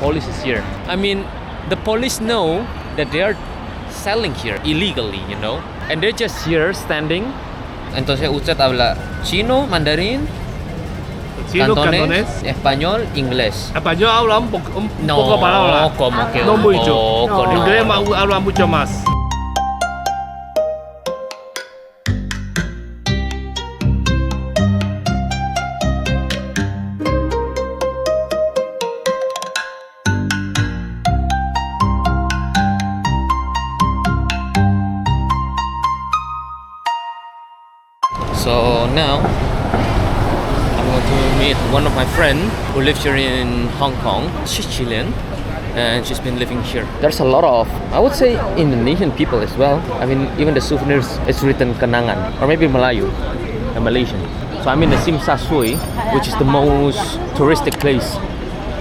police is here. I mean, the police know that they are selling here illegally, you know, and they're just here standing. Entonces usted habla chino, mandarín, Chino, cantonés, español, inglés. Español habla un poco palabra. Como que no un mucho. poco, no. Inglés habla mucho más. So now I'm going to meet one of my friends who lives here in Hong Kong. She's Chilean and she's been living here. There's a lot of, I would say, Indonesian people as well. I mean, even the souvenirs, it's written Kenangan or maybe Melayu, Malaysian. So I'm in the Sim Sa Sui, which is the most touristic place.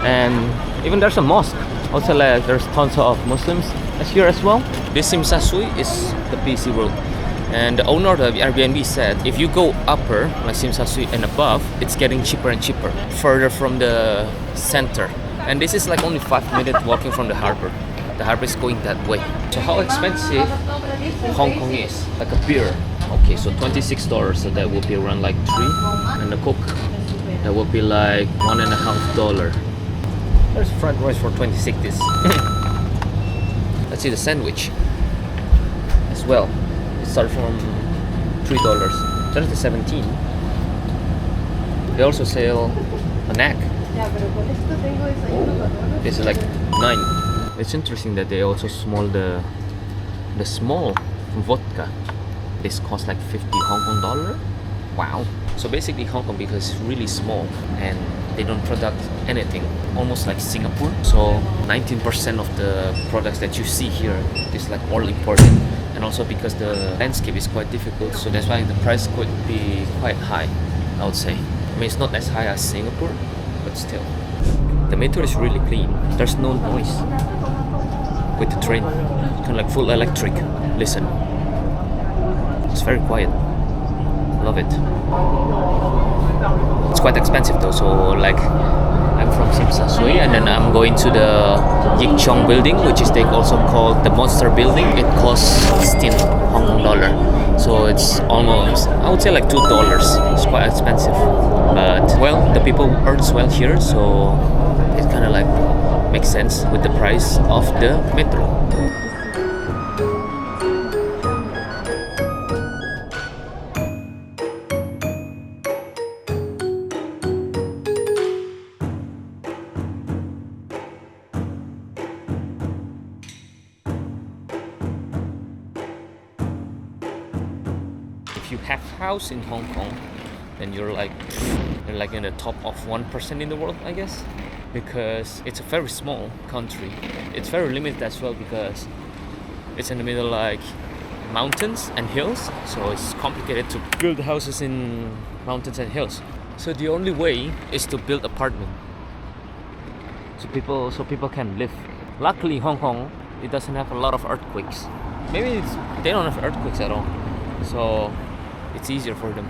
And even there's a mosque. Also, like, there's tons of Muslims here as well. This Sim Sa Sui is the busy road. And the owner of the Airbnb said if you go upper, like Sim Sa Sui and above, it's getting cheaper and cheaper, further from the center. And this is like only 5 minutes walking from the harbor. The harbor is going that way. So how expensive Hong Kong is? Like a beer. Okay, so $26, so that will be around like 3. And the Coke, that will be like $1.50. There's fried rice for 26. Let's see the sandwich as well. Start from $3. There's the 17. They also sell an egg. This is like 9. It's interesting that they also small the small vodka. This costs like 50 Hong Kong dollar. Wow. So basically Hong Kong, because it's really small and they don't produce anything, almost like Singapore. So 19% of the products that you see here is like all imported. And also because the landscape is quite difficult, so that's why the price could be quite high, I would say. I mean, it's not as high as Singapore, but still. The metro is really clean. There's no noise with the train. Kind of like full electric. Listen. It's very quiet. Love it. It's quite expensive though, so like I'm from Sim Sa Sui and then I'm going to the Yick Cheong building, which is they also called the Monster building. It costs 16 Hong Kong dollar. So it's almost, I would say like $2. It's quite expensive. But well, the people earns well here, so it kind of like makes sense with the price of the metro. If you have house in Hong Kong, then you're like in the top of 1% in the world, I guess, because it's a very small country. It's very limited as well because it's in the middle like mountains and hills, so it's complicated to build houses in mountains and hills. So the only way is to build apartment so people can live. Luckily Hong Kong, it doesn't have a lot of earthquakes. Maybe they don't have earthquakes at all, so it's easier for them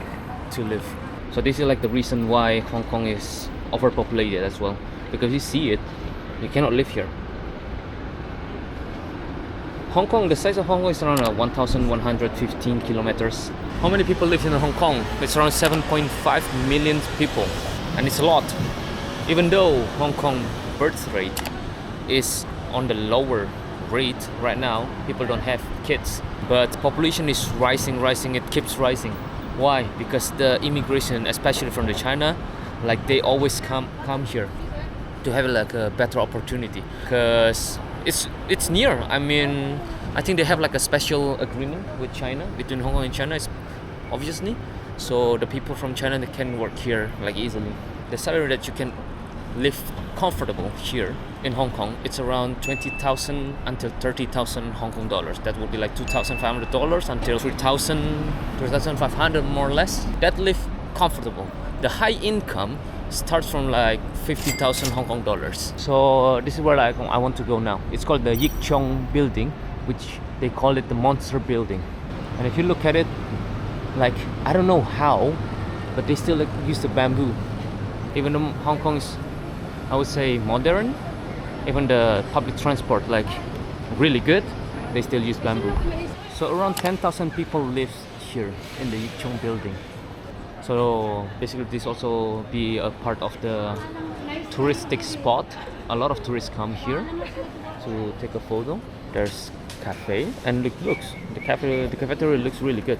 to live. So this is like the reason why Hong Kong is overpopulated as well, because you see it, you cannot live here. Hong Kong, the size of Hong Kong is around 1,115 kilometers. How many people live in Hong Kong? It's around 7.5 million people, and it's a lot. Even though Hong Kong birth rate is on the lower rate right now, people don't have kids, but population is rising, it keeps rising. Why? Because the immigration, especially from the China, like they always come here to have like a better opportunity, because it's near. I mean, I think they have like a special agreement with China, between Hong Kong and China, obviously. So the people from China, they can work here like easily. The salary that you can live comfortable here in Hong Kong, it's around 20,000 until 30,000 Hong Kong dollars. That would be like $2,500 until 3,500 more or less. That live comfortable. The high income starts from like 50,000 Hong Kong dollars. So this is where I want to go now. It's called the Yick Cheong building, which they call it the Monster building. And if you look at it, like I don't know how, but they still use the bamboo. Even though Hong Kong is, I would say, modern, Even the public transport, like really good, they still use bamboo. So around 10,000 people live here in the Yick Cheong building. So basically this also be a part of the touristic spot. A lot of tourists come here to take a photo. There's cafe and looks the cafeteria looks really good.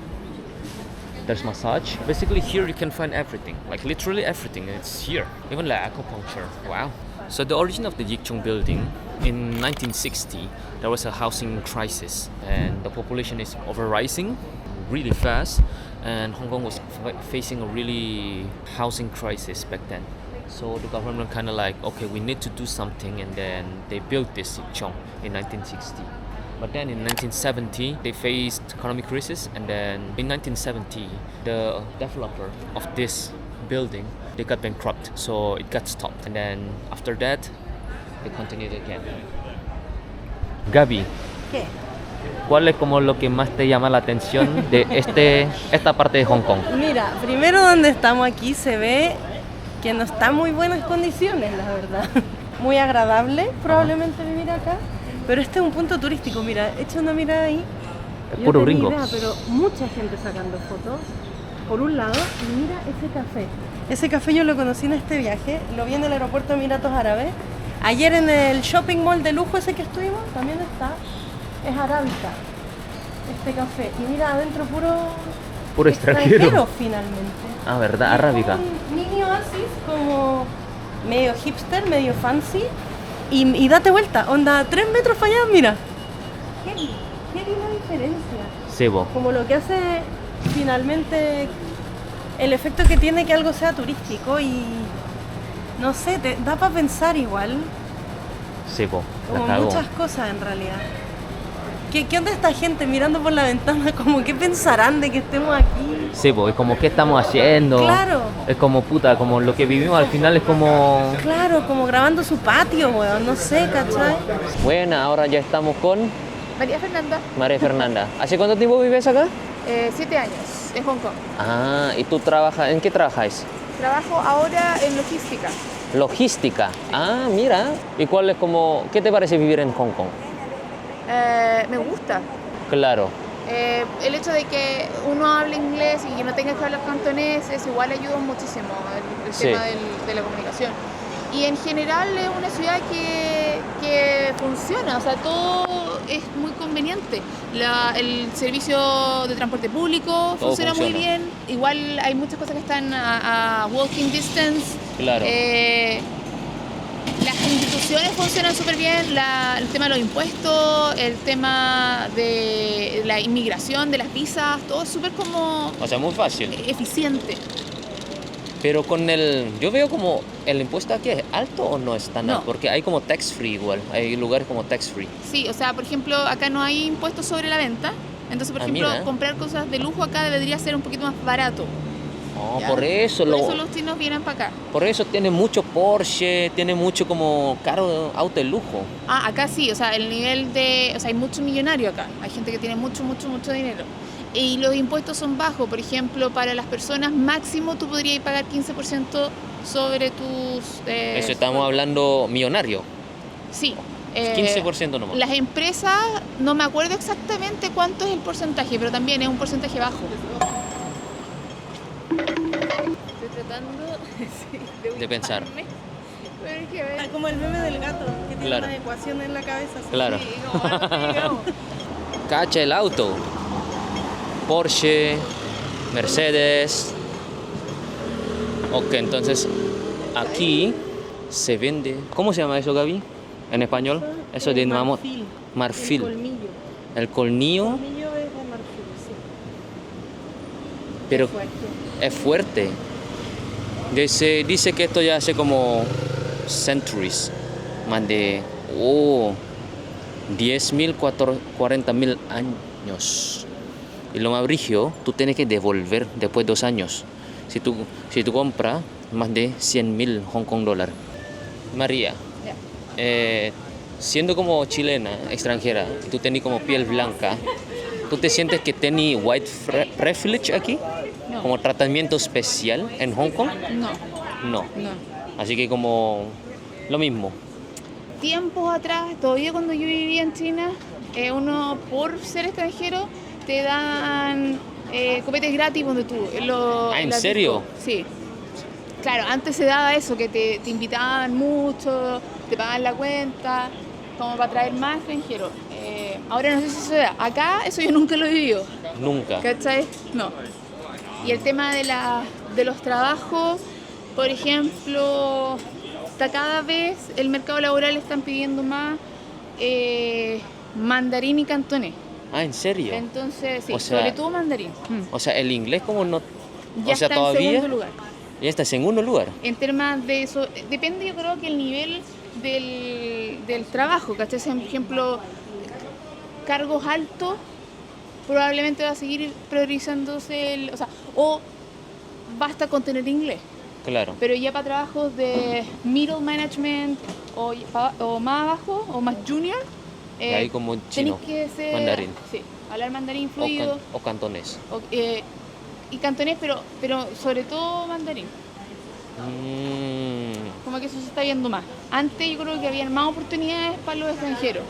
There's massage. Basically here you can find everything, like literally everything. It's here, even like acupuncture. Wow. So the origin of the Yick Cheong building, in 1960 there was a housing crisis and the population is over rising really fast, and Hong Kong was facing a really housing crisis back then. So the government kind of like, okay, we need to do something, and then they built this Yick Cheong in 1960. But then in 1970 they faced economic crisis, and then in 1970 the developer of this building, they got bankrupt, so it got stopped, and then after that they continued again. Gaby, ¿Qué? ¿cuál es como lo que más te llama la atención de esta parte de Hong Kong? Mira, primero donde estamos aquí se ve que no está en muy buenas condiciones, la verdad. Muy agradable probablemente vivir acá, pero este es un punto turístico. Mira, echa una mirada ahí. Es Yo puro no tenía gringo. idea, pero mucha gente sacando fotos. Por un lado, y mira ese café. Ese café yo lo conocí en este viaje, lo vi en el aeropuerto de Emiratos Árabes. Ayer en el shopping mall de lujo ese que estuvimos, también está, es arábica, este café. Y mira, adentro puro extranjero. Finalmente. Ah, ¿verdad? Y es Arábica. un mini oasis como medio hipster, medio fancy. Y date vuelta, onda 3 metros para allá, mira. Qué la diferencia. Sí, bo. Como lo que hace finalmente el efecto que tiene que algo sea turístico y no sé, te da para pensar igual, Sí, bo. La como cagó. muchas cosas en realidad. ¿Qué onda esta gente mirando por la ventana? Como qué pensarán de que estemos aquí. Sí, bo. Es como, ¿qué estamos haciendo? Claro. Es como, puta, como lo que vivimos al final es como... Claro, como grabando su patio, weón, no sé, ¿cachai? Bueno, ahora ya estamos con María Fernanda, María Fernanda. ¿Hace cuánto tiempo vives acá? 7 años, en Hong Kong. Ah, ¿y tú trabajas? ¿En qué trabajáis? Trabajo ahora en logística. Logística. Ah, mira. ¿Y cuál es como, qué te parece vivir en Hong Kong? Me gusta. Claro. El hecho de que uno hable inglés y que no tenga que hablar cantonés, eso igual ayuda muchísimo el Sí. tema de la comunicación. Y en general es una ciudad que funciona, o sea, todo es muy conveniente. El servicio de transporte público Todo funciona muy funciona. bien. Igual hay muchas cosas que están a walking distance. Claro. Las instituciones funcionan súper bien, el tema de los impuestos, el tema de la inmigración, de las visas, todo es súper como O sea, muy fácil. eficiente. Pero con yo veo como el impuesto aquí es alto o no es tan No. alto, porque hay como tax free igual, hay lugares como tax free. Sí, o sea, por ejemplo, acá no hay impuestos sobre la venta, entonces, por Ah, ejemplo, mira. comprar cosas de lujo acá debería ser un poquito más barato. Oh, ¿ya? por eso Por eso los chinos vienen para acá. por eso tiene mucho Porsche, tiene mucho como caro auto de lujo. Ah, acá sí, o sea, el nivel de... O sea, hay mucho millonario acá. Hay gente que tiene mucho dinero. Y los impuestos son bajos. Por ejemplo, para las personas máximo tú podrías pagar 15% sobre tus... Eso estamos hablando millonario, Sí. 15% nomás. Las empresas, no me acuerdo exactamente cuánto es el porcentaje, pero también es un porcentaje bajo. Estoy tratando De pensar. ubicarme, pero hay que ver. Ah, como el meme del gato, que tiene Claro. una ecuación en la cabeza. así. Claro. Sí, como algo así, digamos. Cacha el auto. Porsche, Mercedes. Ok, entonces aquí se vende. ¿Cómo se llama eso, Gaby? En español. Eso de marfil. marfil. El colmillo. El colmillo, El colmillo es de marfil, sí. pero Fuerte. es fuerte. Dice que esto ya hace como centuries. Más de 10.000, 40.000 años. Y lo más brígido, tú tienes que devolver después de 2 años. Si tú compras más de 100.000 Hong Kong dólares. María, Ya. siendo como chilena, extranjera, y tú tenés como piel blanca, ¿tú te sientes que tenés white privilege aquí? No. ¿Como tratamiento especial en Hong Kong? No, No. no. Así que como lo mismo. tiempos atrás, todavía cuando yo vivía en China, uno por ser extranjero te dan copetes gratis donde tú. ¿En serio? Sí. Claro, antes se daba eso, que te invitaban mucho, te pagaban la cuenta, como para traer más extranjeros. Ahora no sé si se da. Acá eso yo nunca lo he vivido. Nunca. ¿Cachai? No. Y el tema de los trabajos, por ejemplo, hasta cada vez el mercado laboral están pidiendo más mandarín y cantonés. ¿En serio? Entonces, sí, O sea, sobre todo mandarín. O sea, el inglés como no... Ya o sea, está todavía... en segundo lugar. Ya está en segundo lugar. En temas de eso, depende yo creo que el nivel del trabajo, ¿cachai? Por ejemplo, cargos altos, probablemente va a seguir priorizándose o basta con tener inglés. Claro. Pero ya para trabajos de middle management o más abajo o más junior, Ahí como chino, tenés que ser, mandarín. Sí, hablar mandarín fluido. O cantonés. Y cantonés, pero sobre todo mandarín. Como que eso se está viendo más. Antes yo creo que había más oportunidades para los extranjeros.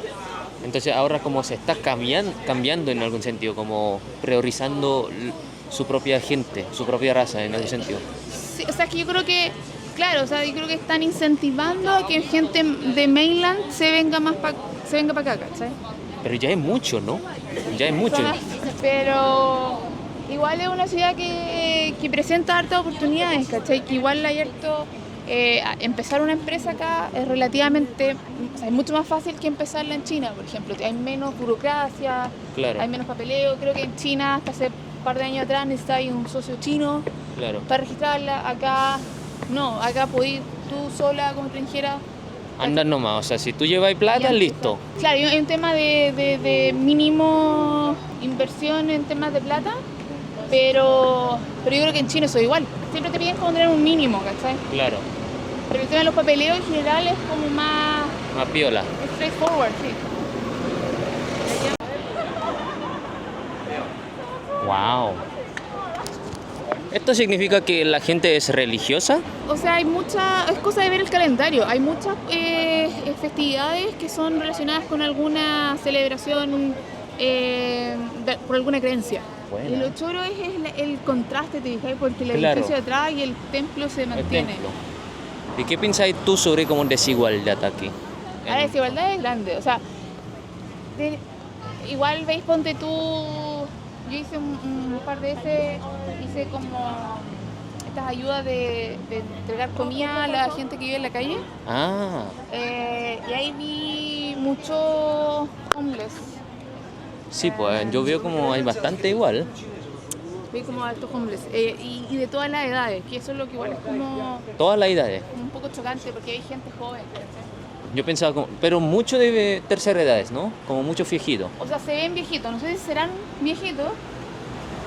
Entonces ahora como se está cambiando en algún sentido, como priorizando su propia gente, su propia raza en algún sentido. Sí, o sea, que yo creo que, claro, o sea, yo creo que están incentivando a que gente de mainland se venga para acá, ¿cachai? Pero ya es mucho, ¿no? Ya es mucho. Pero igual es una ciudad que presenta hartas oportunidades, ¿cachai? Que igual hay harto... empezar una empresa acá es relativamente... O sea, es mucho más fácil que empezarla en China, por ejemplo. Hay menos burocracia, Claro. hay menos papeleo. Creo que en China, hasta hace un par de años atrás, necesitabas un socio chino Claro. para registrarla. Acá no, acá podés ir tú sola como extranjera. Anda nomás, o sea, si tú llevas plata, Ya listo. Claro, hay un tema de mínimo inversión en temas de plata, pero yo creo que en China eso es igual. Siempre te piden como tener un mínimo, ¿cachai? Claro. Pero el tema de los papeleos en general es como más Más piola. straightforward, sí. Wow. ¿Esto significa que la gente es religiosa? O sea, es cosa de ver el calendario. Hay muchas festividades que son relacionadas con alguna celebración por alguna creencia. Buena. Y lo choro es el contraste, te dije, porque la Claro. iglesia de atrás y el templo se El mantiene. templo. ¿Y qué pensáis tú sobre como desigualdad aquí? La desigualdad es grande, o sea, igual veis, ponte tú, yo hice un par de veces, hice como estas ayudas de entregar comida a la gente que vive en la calle, Ah, y ahí vi muchos homeless, sí, pues yo veo como hay bastante igual. vi como altos homeless, y de todas las edades, que eso es lo que igual es como Todas las edades. un poco chocante, porque hay gente joven, ¿cachai? Yo pensaba como, pero mucho de tercera edades, ¿no? Como muchos viejitos. O sea, se ven viejitos, no sé si serán viejitos,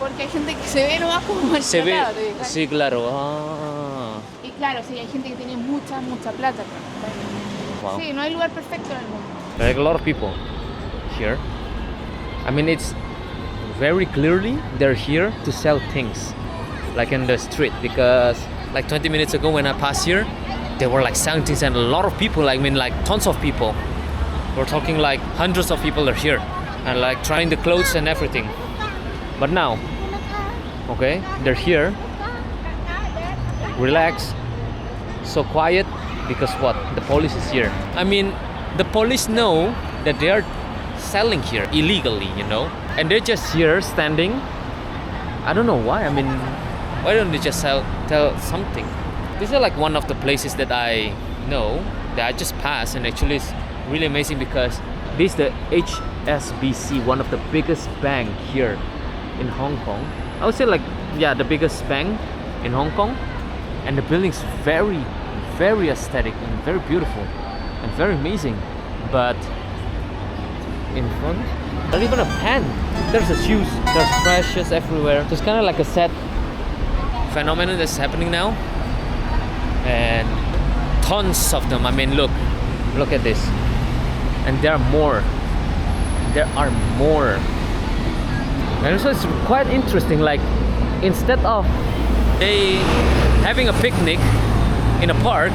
porque hay gente que se ve nomás como Se ve, maltratada, ¿te fijas? sí, claro. Ah, Y claro, sí, hay gente que tiene mucha plata. wow. Sí, no hay lugar perfecto en el mundo. Like a lot of people here. I mean, it's very clearly they're here to sell things, like in the street. Because like 20 minutes ago when I passed here, they were like selling things, and a lot of people. I mean, like tons of people. We're talking like hundreds of people are here, and like trying the clothes and everything. But now, okay, they're here, relax, so quiet, because what? The police is here. I mean, the police know that they are selling here illegally, you know, and they're just here standing. I don't know why. I mean, why don't they just tell something? This is like one of the places that I know that I just passed, and actually it's really amazing because this is the HSBC, one of the biggest bank here in Hong Kong. I would say like, yeah, the biggest bank in Hong Kong, and the building's very, very aesthetic and very beautiful and very amazing. But in front, not even a pen. There's a shoes, there's trashes everywhere. So it's kind of like a sad phenomenon that's happening now, and tons of them. I mean, look at this, and there are more. And so it's quite interesting. Like, instead of they having a picnic in a park,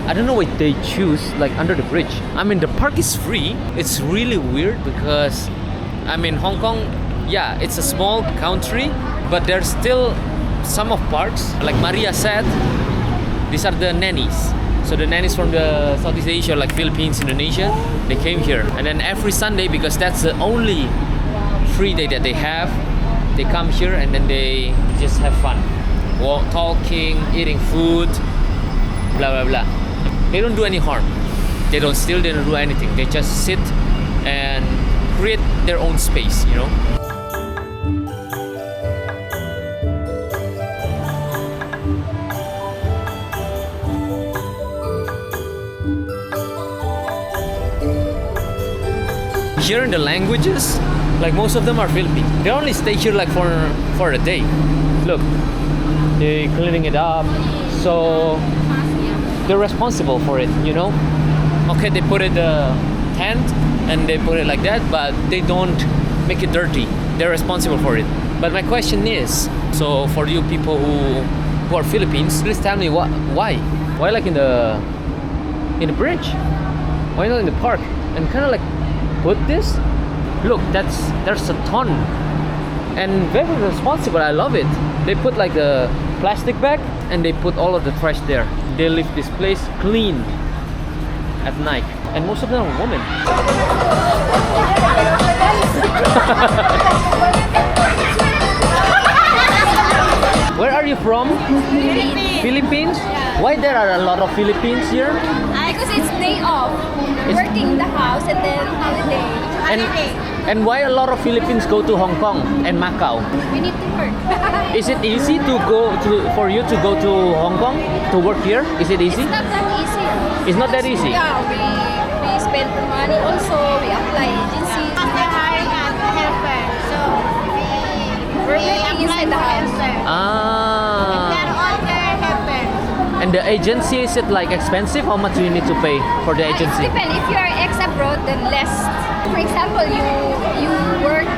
I don't know why they choose like under the bridge. I mean, the park is free. It's really weird because, I mean, Hong Kong, yeah, it's a small country, but there's still some of parks. Like Maria said, these are the nannies. So the nannies from the Southeast Asia, like Philippines, Indonesia, they came here. And then every Sunday, because that's the only free day that they have, they come here and then they just have fun. Talking, eating food, blah, blah, blah. They don't do any harm. They don't steal, they don't do anything. They just sit and create their own space, you know? Here in the languages, like most of them are Filipino. They only stay here like for a day. Look, they're cleaning it up. So they're responsible for it, you know? Okay, they put it tent and they put it like that, but they don't make it dirty. They're responsible for it. But my question is, so for you people who are Philippines, please tell me why? Why like in the bridge? Why not in the park? And kind of like put this. Look, there's a ton, and very responsible. I love it. They put like a plastic bag and they put all of the trash there. They leave this place clean at night, and most of them are women. Where are you from? Philippines? Why there are a lot of Philippines here? Because it's day off. Working in the house and then holiday. And why a lot of Philippines go to Hong Kong and Macau? We need to work. Is it easy for you to go to Hong Kong to work here? Is it easy? It's not that easy. It's not that easy. Yeah, we spend money also. We apply agencies. They're hiring a helper, so We're working inside the house. Ah. they're all their helpers. And the agency, is it like expensive? How much do you need to pay for the It agency? depends. If you are ex-abroad, then less. For example, you work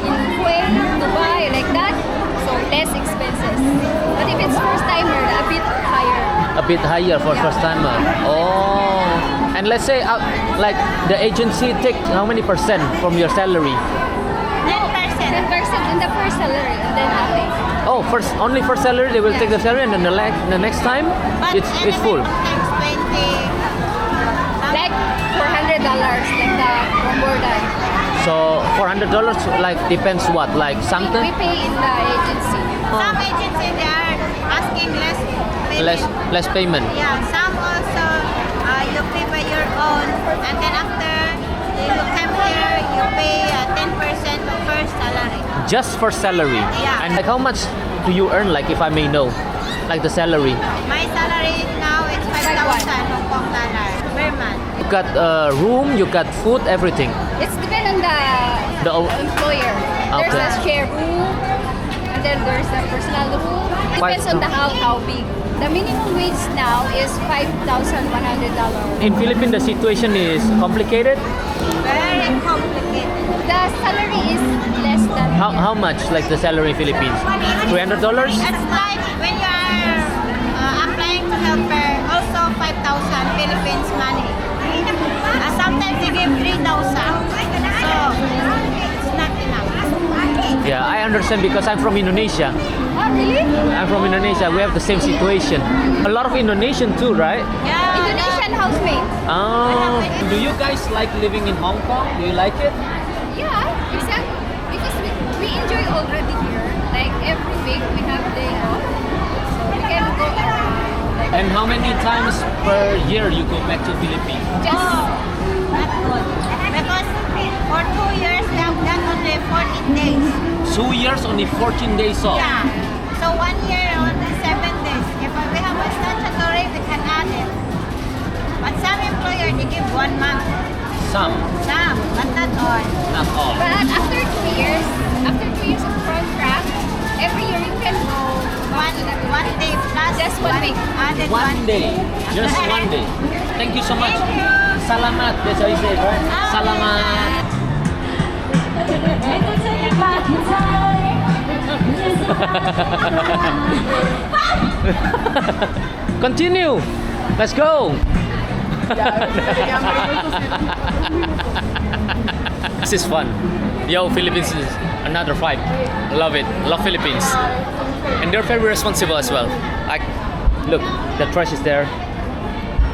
in Kuwait, Dubai, like that, so less expenses. But if it's first timer, a bit higher. A bit higher for first timer. Oh. And let's say like the agency take how many percent from your salary? 10%. 10% in the first salary, and then nothing. Oh, only first salary they will take the salary, and then the next time But it's full. Times 20. Like $400 like that from Bordan. So $400 like depends what, like something We pay in the agency. Some agencies they are asking less payment. less payment. Yeah, some also you pay by your own, and then after you come here, you pay 10% of first salary. Just for salary. Yeah. And like how much do you earn, like if I may know, like the salary? My salary now is 5,000 Hong Kong dollar per month. You got room, you got food, everything. It's depend on the employer. There's Okay. a share room, and then there's a personal room. Depends on the how big. The minimum wage now is $5,100. In Philippines, the situation is complicated. Very complicated. The salary is less than. How much, like the salary in Philippines? $300? It's like when you are applying to helper, also 5,000 Philippines money. Sometimes they give 3,000. So it's not enough. Yeah, I understand because I'm from Indonesia. Oh, really? I'm from Indonesia. We have the same situation. A lot of Indonesian too, right? Yeah. Indonesian housemate. Oh. Do you guys like living in Hong Kong? Do you like it? Yeah, except because we enjoy already here. Like every week we have day off, so we can go around. Like, And how many times per year you go back to Philippines? just Not good. Because for 2 years they have done only 14 days. 2 years, only 14 days off. Yeah. So 1 year only 7 days. If we have a statutory, we can add it. But some employer they give 1 month. Some, But not all. not all. But after 2 years of contract, every year you can go One day plus Just 1 week. Added One day, just 1 day. Thank you so much. Thank you. Salamat, that's how you say it, right? Salamat. Continue. Let's go! This is fun. Yo, Philippines is another vibe. Love it. Love Philippines. And they're very responsible as well. Like, look, the trash is there.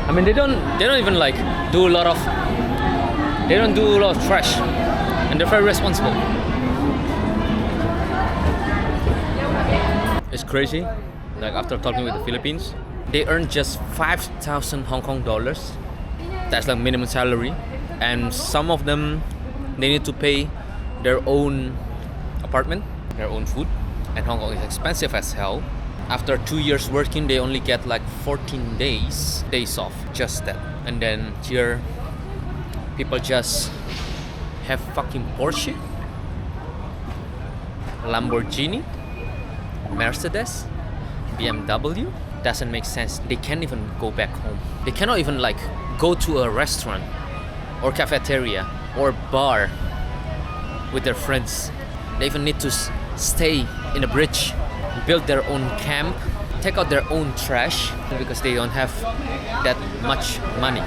I mean, they don't even like do a lot of trash, and they're very responsible. It's crazy. Like after talking with the Philippines, they earn just 5,000 Hong Kong dollars. That's like minimum salary, and some of them they need to pay their own apartment, their own food, and Hong Kong is expensive as hell. After 2 years working, they only get like 14 days off, just that. And then here, people just have fucking Porsche, Lamborghini, Mercedes, BMW. Doesn't make sense. They can't even go back home. They cannot even like go to a restaurant or cafeteria or bar with their friends. They even need to stay in a bridge, build their own camp, take out their own trash because they don't have that much money.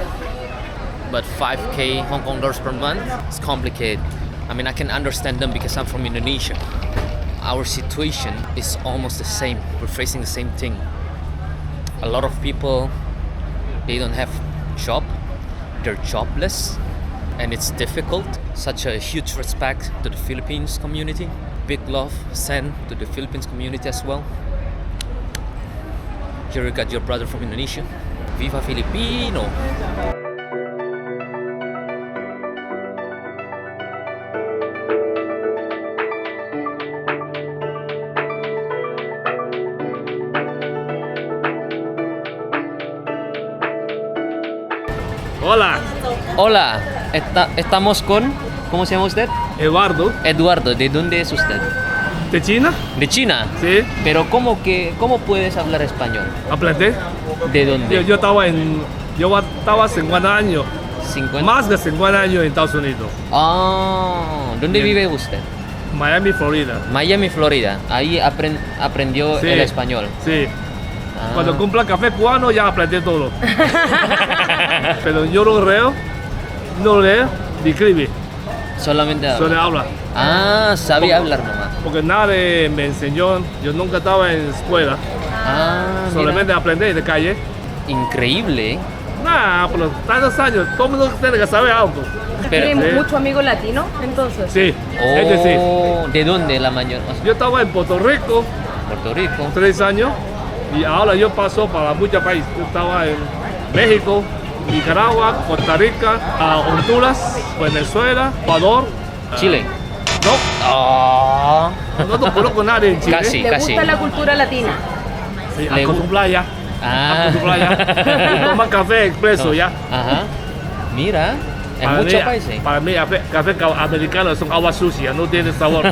But 5K Hong Kong dollars per month, it's complicated. I mean, I can understand them because I'm from Indonesia. Our situation is almost the same. We're facing the same thing. A lot of people, they don't have job, they're jobless, and it's difficult. Such a huge respect to the Philippines community. Big love sent to the Philippines community as well. Here you got your brother from Indonesia. Viva Filipino! Hola, Hola, estamos con... ¿Cómo se llama usted? Eduardo, Eduardo, ¿de dónde es usted? ¿de China? De China. Sí, Pero ¿cómo puedes hablar español? aprendí. ¿De dónde? Yo estaba 50 años, 50. más de 50 años en Estados Unidos, Ah, ¿dónde Bien. vive usted? Miami, Florida. Miami, Florida. Ahí aprendió Sí, el español. Sí. Ah. Cuando cumpla café cubano ya aprendí todo. Pero yo no leo ni escribe, Solamente habla. solo habla. Ah, sabía hablar nomás. Porque nadie me enseñó, yo nunca estaba en escuela, Ah, mira. solamente aprendí de calle. Increíble, ¿eh? Nah, por los tantos años, todo el mundo tiene que saber algo. Pero, ¿Tiene Sí. mucho amigo latino entonces? Sí, es decir, ¿de dónde la mayor? yo estaba en Puerto Rico Puerto Rico. 3 años y ahora yo paso para muchos países. Yo estaba en México, Nicaragua, Costa Rica, Honduras, Venezuela, Ecuador, Chile. No, Ah. no conozco a nadie en Chile. Casi, ¿Le casi. gusta la cultura latina? Sí, Le acostumbrar ya. Ah. Acostumbrar ya. Toma café expreso ya. Ajá. Mira, en Para muchos mí, países. Para mí, café americano son agua sucia, no tiene sabor.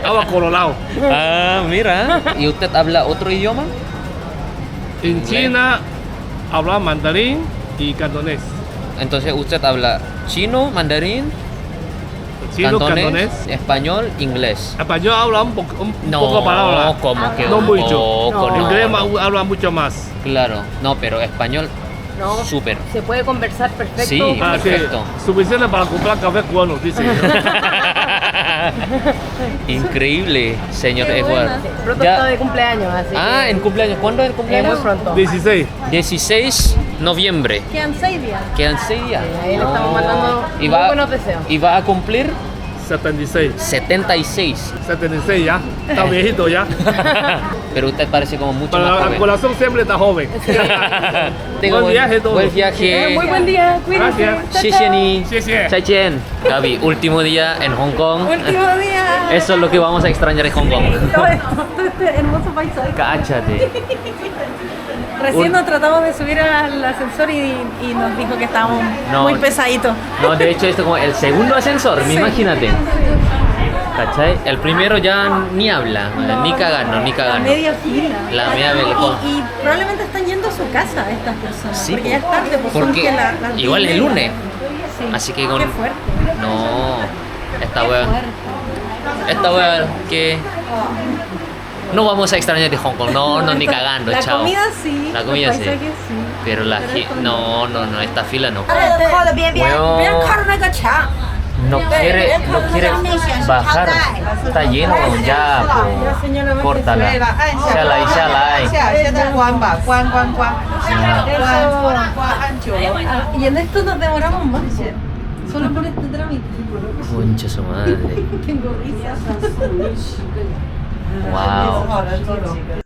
Agua colorado. Ah, mira. ¿Y usted habla otro idioma? En China habla mandarín y cantonés. Entonces usted habla chino, mandarín, Chino, cantonés. español, inglés. Español habla un poco No, palabras. como que No un mucho. poco, No. no. Inglés habla mucho más. Claro, no, pero español, No. súper. Se puede conversar perfecto. Sí. Sí, Perfecto. suficiente para comprar café cubano, dice. Increíble, señor Qué Edward. buena. Pronto Ya- está de cumpleaños, así Ah, que- en cumpleaños. ¿Cuándo es el muy cumpleaños? pronto. 16. 16 noviembre. Quedan 6 días. Quedan 6 días. Ahí le estamos mandando Y muy va, buenos deseos. y va a cumplir 76. 76. 76 ya. Está viejito ya. Pero usted parece como mucho Pero más el joven. corazón siempre está joven. Buen viaje todo. Buen viaje. Muy buen día, cuídense. Gracias. Chao, Sí, chao. Jenny. Sí, sí. Chaichen. Gaby, último día en Hong Kong. Último día. Eso es lo que vamos a extrañar en Hong Kong. Todo este hermoso paisaje. Cáchate. Recién nos tratamos de subir al ascensor y nos dijo que estábamos No. muy pesaditos. No, de hecho esto es como el segundo ascensor, imagínate. ¿Cachai? El primero ya ni habla, ni cagando, ni La cagando. media fila. La media Y- fila. Y probablemente están yendo a su casa estas personas. Sí, porque ya es tarde. Pues son porque que las igual es 10:30. lunes. Sí. Así que con... Qué fuerte. No, esta Qué wea... fuerte. Esta wea que... No vamos a extrañar de Hong Kong, no, ni cagando, La chao. comida sí, La comida los sí. paisajes sí. Pero la Pero gente, esto no, esta fila no. 靠的边边， Weón. 别人靠着那个墙。 No quiere bajar, está lleno ya, po. Córtala. Shalai, shalai. 现在关吧，关。 Y en esto nos demoramos más. Solo por este trámite. Concha su madre. Tengo risas. Wow.